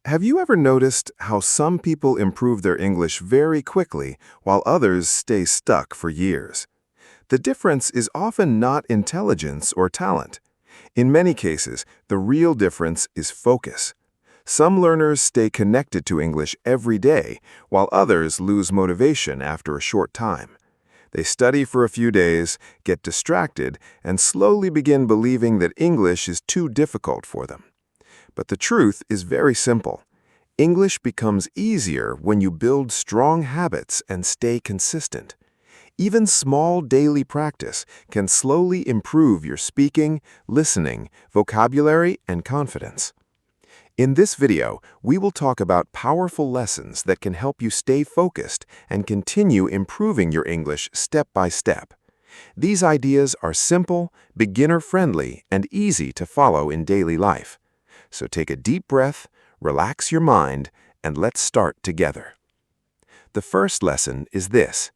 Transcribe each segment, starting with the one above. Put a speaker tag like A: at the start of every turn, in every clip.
A: Have you ever noticed how some people improve their English very quickly while others stay stuck for years? The difference is often not intelligence or talent. In many cases, the real difference is focus. Some learners stay connected to English every day, while others lose motivation after a short time. They study for a few days, get distracted, and slowly begin believing that English is too difficult for them. But the truth is very simple. English becomes easier when you build strong habits and stay consistent. Even small daily practice can slowly improve your speaking, listening, vocabulary, and confidence. In this video, we will talk about powerful lessons that can help you stay focused and continue improving your English step by step. These ideas are simple, beginner-friendly, and easy to follow in daily life. So take a deep breath, relax your mind, and let's start together. The first lesson is this: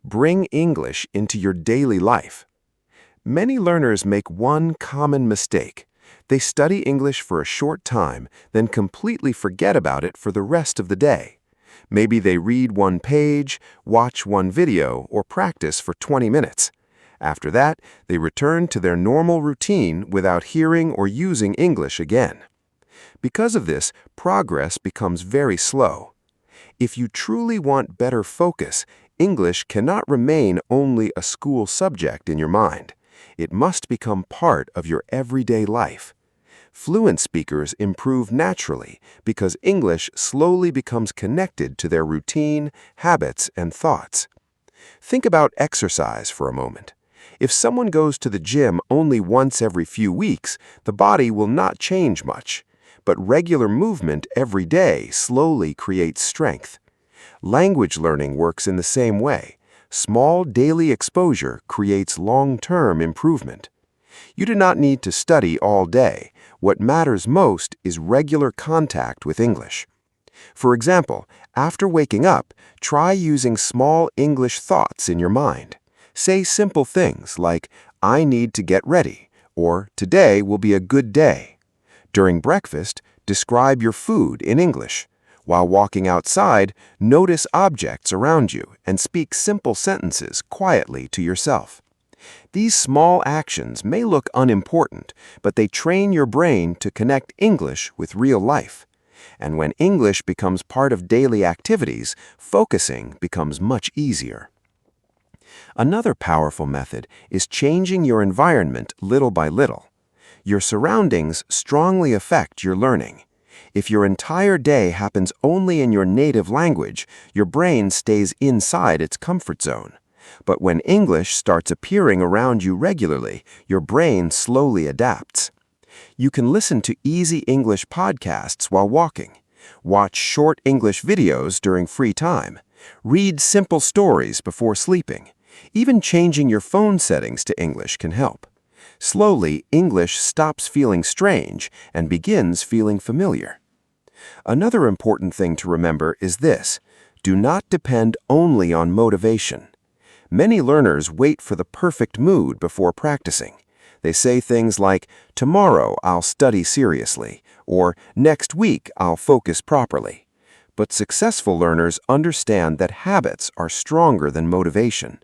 A: bring English into your daily life. Many learners make one common mistake. They study English for a short time, then completely forget about it for the rest of the day. Maybe they read one page, watch one video, or practice for 20 minutes. After that, they return to their normal routine without hearing or using English again. Because of this, progress becomes very slow. If you truly want better focus, English cannot remain only a school subject in your mind. It must become part of your everyday life. Fluent speakers improve naturally because English slowly becomes connected to their routine, habits, and thoughts. Think about exercise for a moment. If someone goes to the gym only once every few weeks, the body will not change much. But regular movement every day slowly creates strength. Language learning works in the same way. Small daily exposure creates long-term improvement. You do not need to study all day. What matters most is regular contact with English. For example, after waking up, try using small English thoughts in your mind. Say simple things like, "I need to get ready," or "Today will be a good day." During breakfast, describe your food in English. While walking outside, notice objects around you and speak simple sentences quietly to yourself. These small actions may look unimportant, but they train your brain to connect English with real life. And when English becomes part of daily activities, focusing becomes much easier. Another powerful method is changing your environment little by little. Your surroundings strongly affect your learning. If your entire day happens only in your native language, your brain stays inside its comfort zone. But when English starts appearing around you regularly, your brain slowly adapts. You can listen to easy English podcasts while walking, watch short English videos during free time, read simple stories before sleeping. Even changing your phone settings to English can help. Slowly, English stops feeling strange and begins feeling familiar. Another important thing to remember is this: do not depend only on motivation. Many learners wait for the perfect mood before practicing. They say things like, "Tomorrow I'll study seriously," or "Next week I'll focus properly." But successful learners understand that habits are stronger than motivation.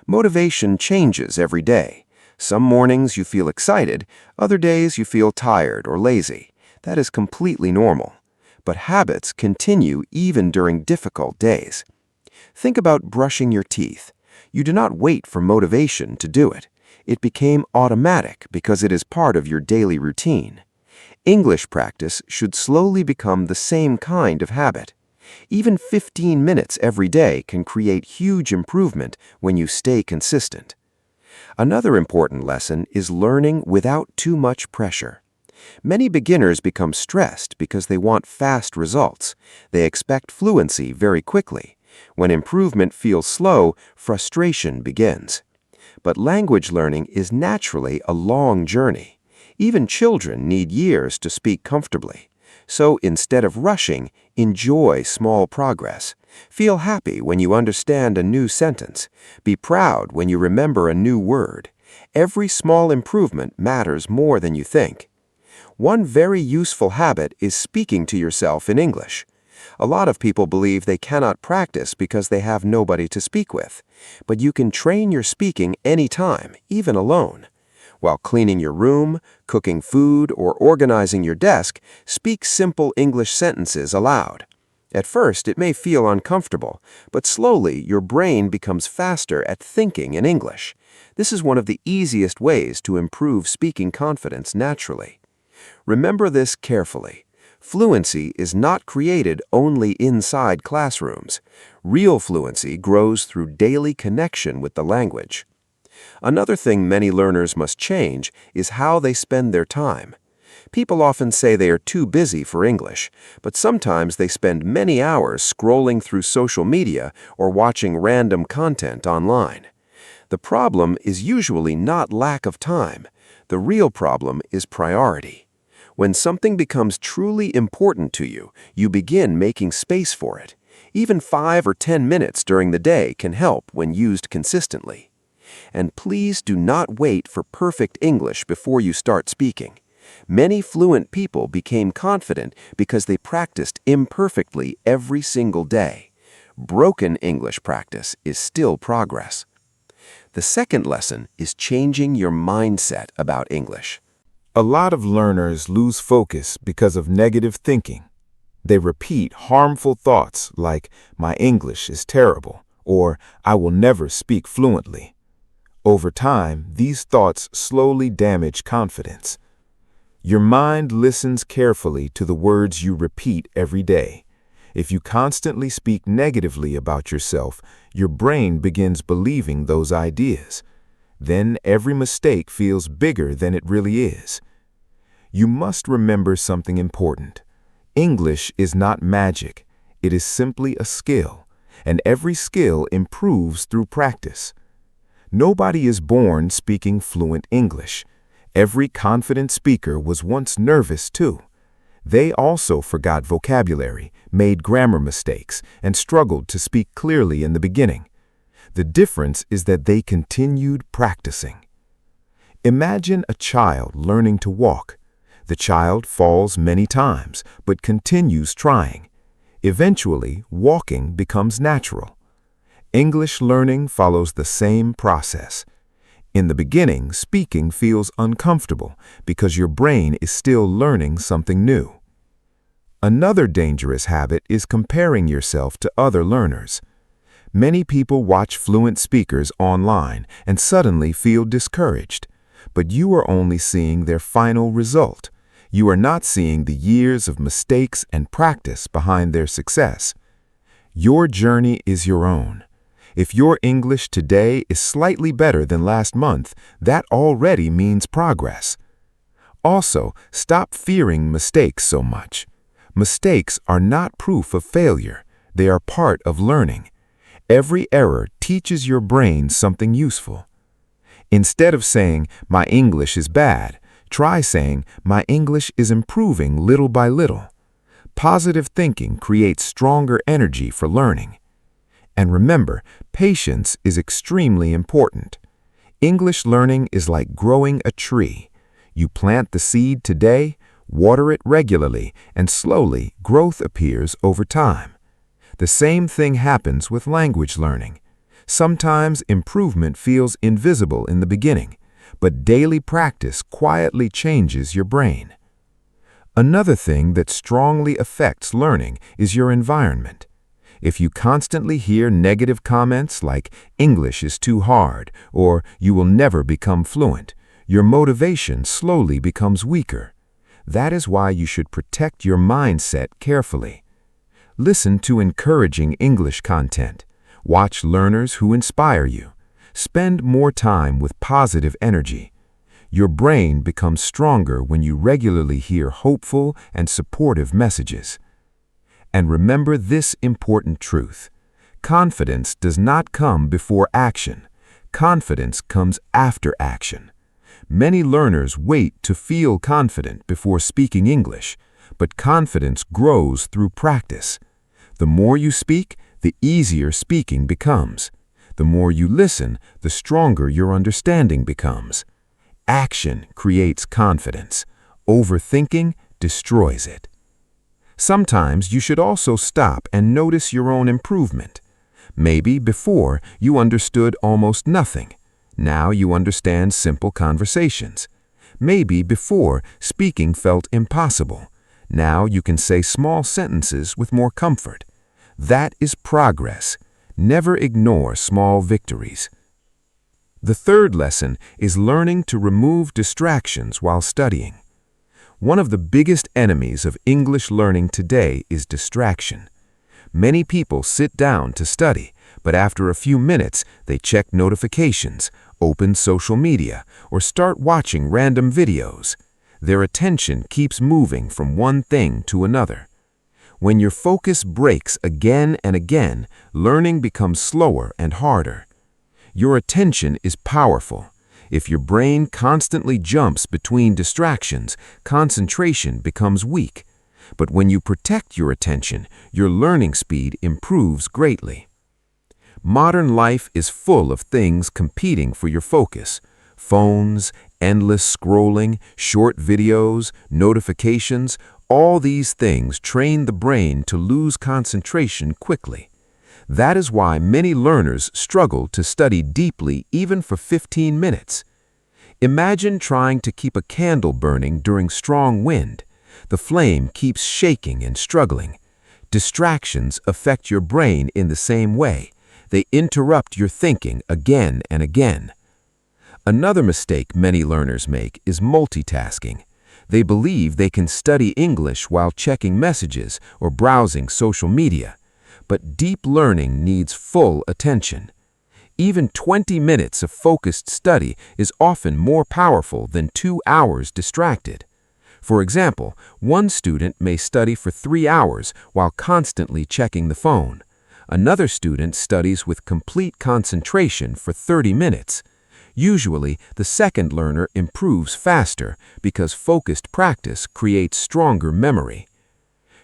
A: Motivation changes every day. Some mornings you feel excited, other days you feel tired or lazy. That is completely normal. But habits continue even during difficult days. Think about brushing your teeth. You do not wait for motivation to do it. It became automatic because it is part of your daily routine. English practice should slowly become the same kind of habit. Even 15 minutes every day can create huge improvement when you stay consistent. Another important lesson is learning without too much pressure. Many beginners become stressed because they want fast results. They expect fluency very quickly. When improvement feels slow, frustration begins. But language learning is naturally a long journey. Even children need years to speak comfortably. So instead of rushing, enjoy small progress. Feel happy when you understand a new sentence. Be proud when you remember a new word. Every small improvement matters more than you think.
B: One very useful habit is speaking to yourself in English. A lot of people believe they cannot practice because they have nobody to speak with. But you can train your speaking anytime, even alone. While cleaning your room, cooking food, or organizing your desk, speak simple English sentences aloud. At first, it may feel uncomfortable, but slowly your brain becomes faster at thinking in English. This is one of the easiest ways to improve speaking confidence naturally. Remember this carefully. Fluency is not created only inside classrooms. Real fluency grows through daily connection with the language. Another thing many learners must change is how they spend their time. People often say they are too busy for English, but sometimes they spend many hours scrolling through social media or watching random content online. The problem is usually not lack of time. The real problem is priority. When something becomes truly important to you, you begin making space for it. Even 5 or 10 minutes during the day can help when used consistently. And please do not wait for perfect English before you start speaking. Many fluent people became confident because they practiced imperfectly every single day. Broken English practice is still progress. The second lesson is changing your mindset about English.
A: A lot of learners lose focus because of negative thinking. They repeat harmful thoughts like, "My English is terrible," or "I will never speak fluently." Over time, these thoughts slowly damage confidence. Your mind listens carefully to the words you repeat every day. If you constantly speak negatively about yourself, your brain begins believing those ideas. Then every mistake feels bigger than it really is. You must remember something important. English is not magic. It is simply a skill, and every skill improves through practice. Nobody is born speaking fluent English. Every confident speaker was once nervous too. They also forgot vocabulary, made grammar mistakes, and struggled to speak clearly in the beginning. The difference is that they continued practicing. Imagine a child learning to walk. The child falls many times, but continues trying. Eventually, walking becomes natural. English learning follows the same process. In the beginning, speaking feels uncomfortable because your brain is still learning something new. Another dangerous habit is comparing yourself to other learners. Many people watch fluent speakers online and suddenly feel discouraged, but you are only seeing their final result. You are not seeing the years of mistakes and practice behind their success. Your journey is your own. If your English today is slightly better than last month, that already means progress. Also, stop fearing mistakes so much. Mistakes are not proof of failure. They are part of learning. Every error teaches your brain something useful. Instead of saying, "My English is bad," try saying, "My English is improving little by little." Positive thinking creates stronger energy for learning. And remember, patience is extremely important. English learning is like growing a tree. You plant the seed today, water it regularly, and slowly growth appears over time. The same thing happens with language learning. Sometimes improvement feels invisible in the beginning, but daily practice quietly changes your brain. Another thing that strongly affects learning is your environment. If you constantly hear negative comments like "English is too hard" or "You will never become fluent," your motivation slowly becomes weaker. That is why you should protect your mindset carefully. Listen to encouraging English content. Watch learners who inspire you. Spend more time with positive energy. Your brain becomes stronger when you regularly hear hopeful and supportive messages. And remember this important truth. Confidence does not come before action. Confidence comes after action. Many learners wait to feel confident before speaking English, but confidence grows through practice. The more you speak, the easier speaking becomes. The more you listen, the stronger your understanding becomes. Action creates confidence.
C: Overthinking destroys it. Sometimes you should also stop and notice your own improvement. Maybe before you understood almost nothing. Now you understand simple conversations. Maybe before speaking felt impossible. Now you can say small sentences with more comfort. That is progress. Never ignore small victories. The third lesson is learning to remove distractions while studying. One of the biggest enemies of English learning today is distraction. Many people sit down to study, but after a few minutes they check notifications, open social media, or start watching random videos. Their attention keeps moving from one thing to another. When your focus breaks again and again, learning becomes slower and harder. Your attention is powerful. If your brain constantly jumps between distractions, concentration becomes weak. But when you protect your attention, your learning speed improves greatly. Modern life is full of things competing for your focus. Phones, endless scrolling, short videos, notifications, all these things train the brain to lose concentration quickly. That is why many learners struggle to study deeply even for 15 minutes. Imagine trying to keep a candle burning during strong wind. The flame keeps shaking and struggling. Distractions affect your brain in the same way. They interrupt your thinking again and again. Another mistake many learners make is multitasking. They believe they can study English while checking messages or browsing social media. But deep learning needs full attention. Even 20 minutes of focused study is often more powerful than 2 hours distracted. For example, one student may study for 3 hours while constantly checking the phone. Another student studies with complete concentration for 30 minutes. Usually, the second learner improves faster because focused practice creates stronger memory.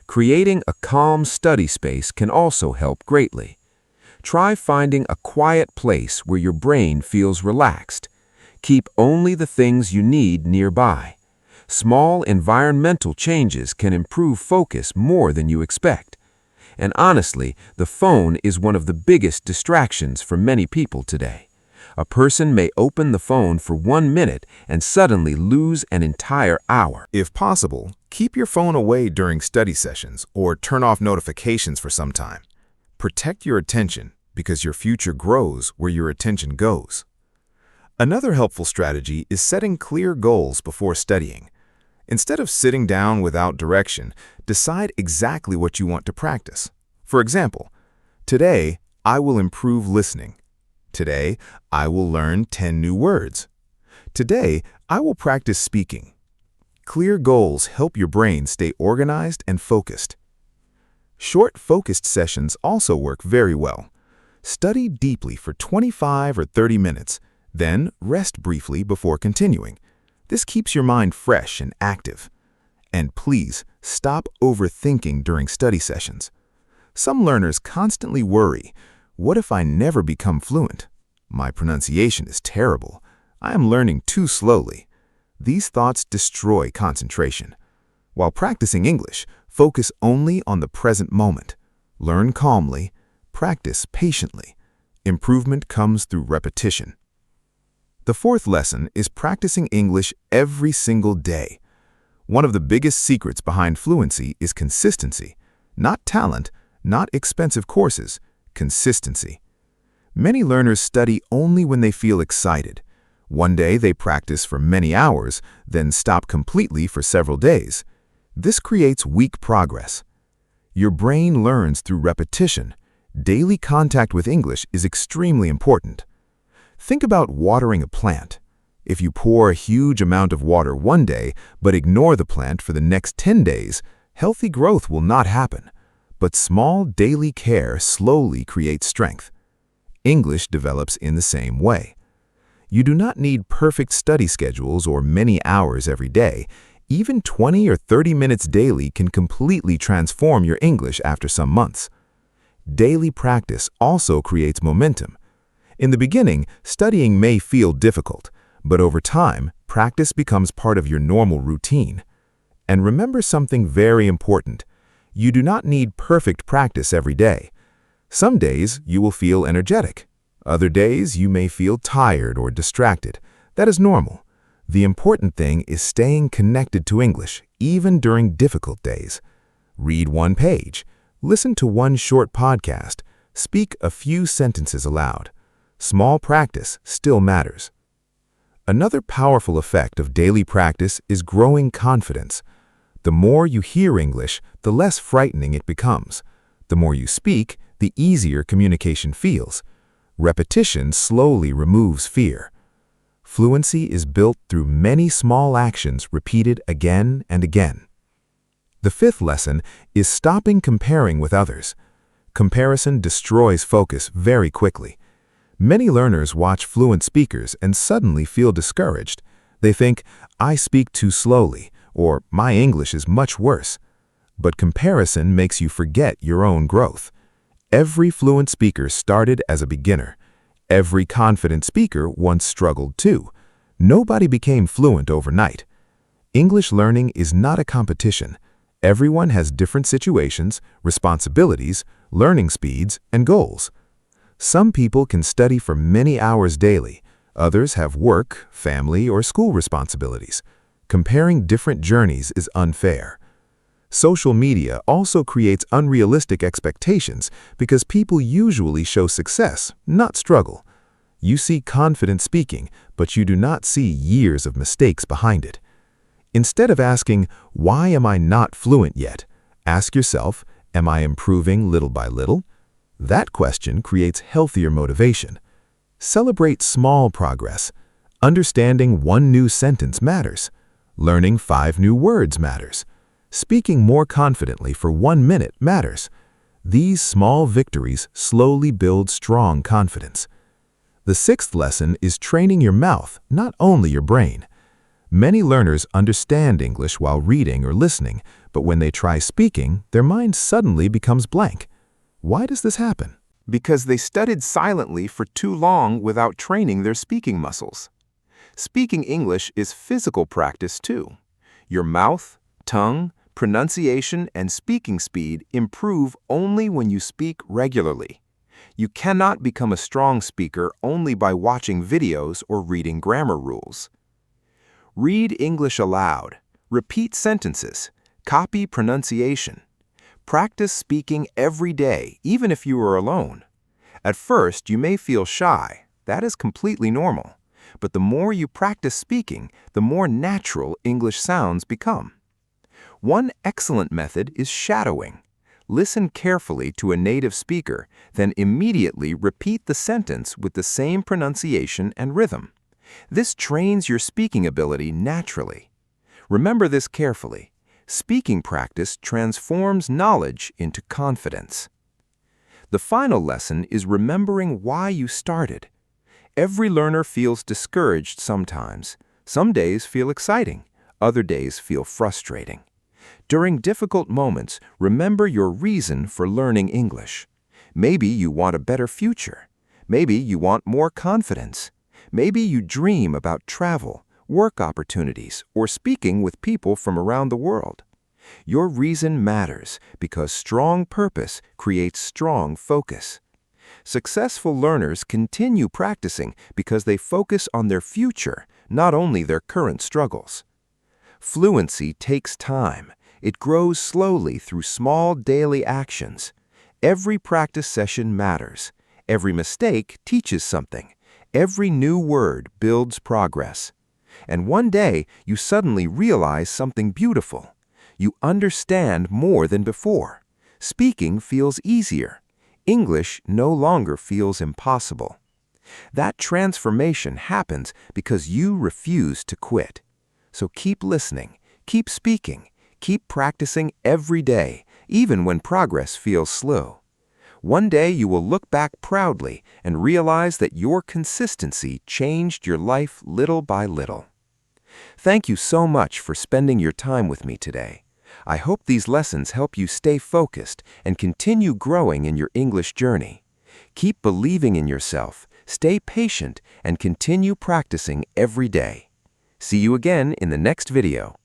C: Creating a calm study space can also help greatly. Try finding a quiet place where your brain feels relaxed. Keep only the things you need nearby. Small environmental changes can improve focus more than you expect. And honestly, the phone is one of the biggest distractions for many people today. A person may open the phone for 1 minute and suddenly lose an entire hour.
A: If possible, keep your phone away during study sessions or turn off notifications for some time. Protect your attention because your future grows where your attention goes. Another helpful strategy is setting clear goals before studying. Instead of sitting down without direction, decide exactly what you want to practice. For example, today I will improve listening. Today I will learn 10 new words. Today I will practice speaking. Clear goals help your brain stay organized and focused. Short, focused sessions also work very well. Study deeply for 25 or 30 minutes, then rest briefly before continuing. This keeps your mind fresh and active. And please, stop overthinking during study sessions. Some learners constantly worry, what if I never become fluent? My pronunciation is terrible. I am learning too slowly. These thoughts destroy concentration. While practicing English, focus only on the present moment. Learn calmly, practice patiently. Improvement comes through repetition. The fourth lesson is practicing English every single day. One of the biggest secrets behind fluency is consistency. Not talent, not expensive courses, consistency. Many learners study only when they feel excited. One day they practice for many hours, then stop completely for several days. This creates weak progress. Your brain learns through repetition. Daily contact with English is extremely important. Think about watering a plant. If you pour a huge amount of water one day but ignore the plant for the next 10 days, healthy growth will not happen. But small daily care slowly creates strength. English develops in the same way. You do not need perfect study schedules or many hours every day. Even 20 or 30 minutes daily can completely transform your English after some months. Daily practice also creates momentum. In the beginning, studying may feel difficult, but over time, practice becomes part of your normal routine.
C: And remember something very important. You do not need perfect practice every day. Some days you will feel energetic. Other days you may feel tired or distracted. That is normal. The important thing is staying connected to English, even during difficult days. Read one page. Listen to one short podcast. Speak a few sentences aloud. Small practice still matters. Another powerful effect of daily practice is growing confidence. The more you hear English, the less frightening it becomes. The more you speak, the easier communication feels. Repetition slowly removes fear. Fluency is built through many small actions repeated again and again. The fifth lesson is stopping comparing with others. Comparison destroys focus very quickly. Many learners watch fluent speakers and suddenly feel discouraged. They think, I speak too slowly, or my English is much worse. But comparison makes you forget your own growth. Every fluent speaker started as a beginner. Every confident speaker once struggled too. Nobody became fluent overnight. English learning is not a competition. Everyone has different situations, responsibilities, learning speeds, and goals. Some people can study for many hours daily. Others have work, family, or school responsibilities. Comparing different journeys is unfair. Social media also creates unrealistic expectations because people usually show success, not struggle. You see confident speaking, but you do not see years of mistakes behind it. Instead of asking, why am I not fluent yet? Ask yourself, am I improving little by little? That question creates healthier motivation. Celebrate small progress. Understanding one new sentence matters. Learning 5 new words matters. Speaking more confidently for 1 minute matters. These small victories slowly build strong confidence. The sixth lesson is training your mouth, not only your brain. Many learners understand English while reading or listening, but when they try speaking, their mind suddenly becomes blank. Why does this happen?
A: Because they studied silently for too long without training their speaking muscles. Speaking English is physical practice too. Your mouth, tongue, pronunciation, and speaking speed improve only when you speak regularly. You cannot become a strong speaker only by watching videos or reading grammar rules. Read English aloud. Repeat sentences. Copy pronunciation. Practice speaking every day, even if you are alone. At first, you may feel shy. That is completely normal. But the more you practice speaking, the more natural English sounds become. One excellent method is shadowing. Listen carefully to a native speaker, then immediately repeat the sentence with the same pronunciation and rhythm. This trains your speaking ability naturally. Remember this carefully. Speaking practice transforms knowledge into confidence. The final lesson is remembering why you started. Every learner feels discouraged sometimes. Some days feel exciting. Other days feel frustrating. During difficult moments, remember your reason for learning English. Maybe you want a better future. Maybe you want more confidence. Maybe you dream about travel, work opportunities, or speaking with people from around the world. Your reason matters because strong purpose creates strong focus. Successful learners continue practicing because they focus on their future, not only their current struggles. Fluency takes time. It grows slowly through small daily actions. Every practice session matters. Every mistake teaches something. Every new word builds progress. And one day, you suddenly realize something beautiful. You understand more than before. Speaking feels easier. English no longer feels impossible. That transformation happens because you refuse to quit. So keep listening, keep speaking, keep practicing every day, even when progress feels slow. One day you will look back proudly and realize that your consistency changed your life little by little. Thank you so much for spending your time with me today. I hope these lessons help you stay focused and continue growing in your English journey. Keep believing in yourself, stay patient, and continue practicing every day. See you again in the next video.